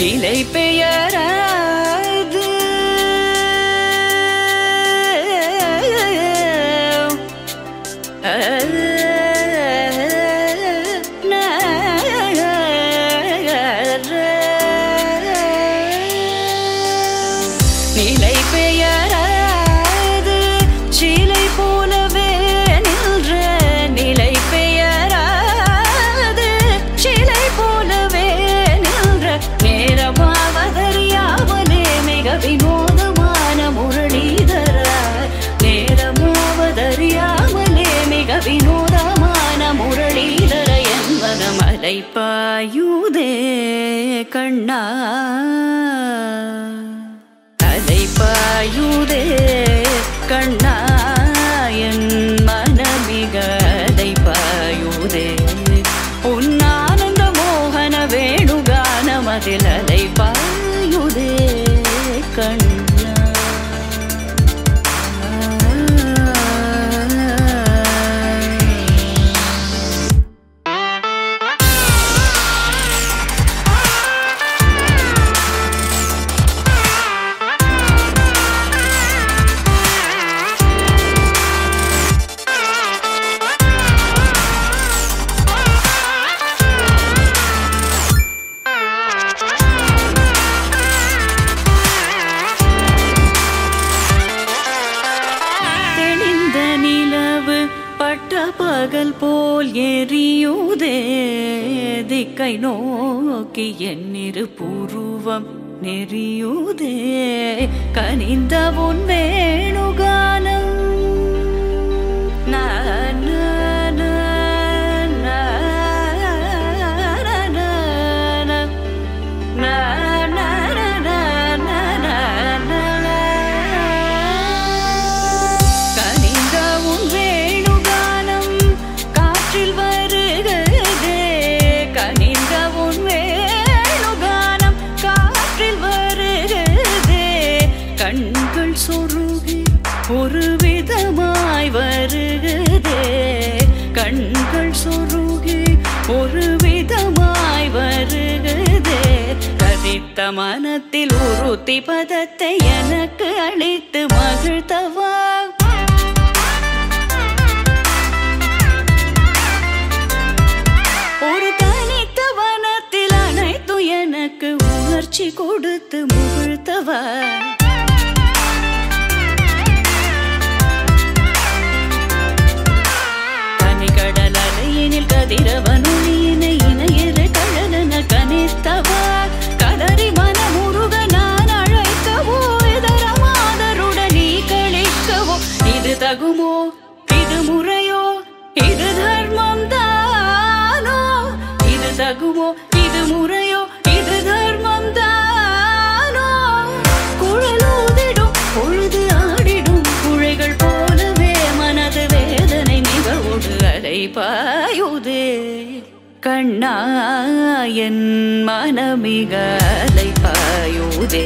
நிலை பெயராது நிலை பெயராது சிலை போலவே நின்ற நிலை பெயராது சிலை போலவே நின்ற நேரமாவதறியாமலே மிக வினோதமான முரளிதர நேரமாவதறியாமலே மிக வினோதமான முரளிதர என்பது மலை பாயுதே கண்ணா பாயுதே கண்ணா என் மனமிக அலை பாயுதே உன்னானந்த மோகன வேணுகானமதில் அலை பாயுதே கண்ணா பகல் போல் எரியுதே திக்கை நோக்கி என்னிரு புருவம் நெறியுதே கனிந்த உன் வேணுகானம் கண்கள் சொருகி ஒரு விதமாய் வருகுதே கண்கள் சொருகி ஒரு விதமாய் வருகுதே கதித்த மனத்தில் உறுத்தி பதத்தை எனக்கு அளித்து மகிழ்த்தவா ஒரு தனித்த வனத்தில் அனைத்து எனக்கு உணர்ச்சி கொடுத்து முகிழ்த்தவா கடலலையினில் கதிரவனொளியினை இணையிரு கழலன கனித்தவா கதறி மனமுருக நான் அழைக்கவோ இதர மாதருடன் நீ கழிக்கவோ இது தகுமோ இது முறையோ இது தர்மம் தானோ இது தகுமோ இது முறையோ இது தர்மம் தானோ குழலூதிடும் பொழுது ஆடிடும் குழைகள் போலவே மனது வேதனை நிகழ்வோடு அலை பாயுதே கண்ணா என் மனமிக அலை பாயுதே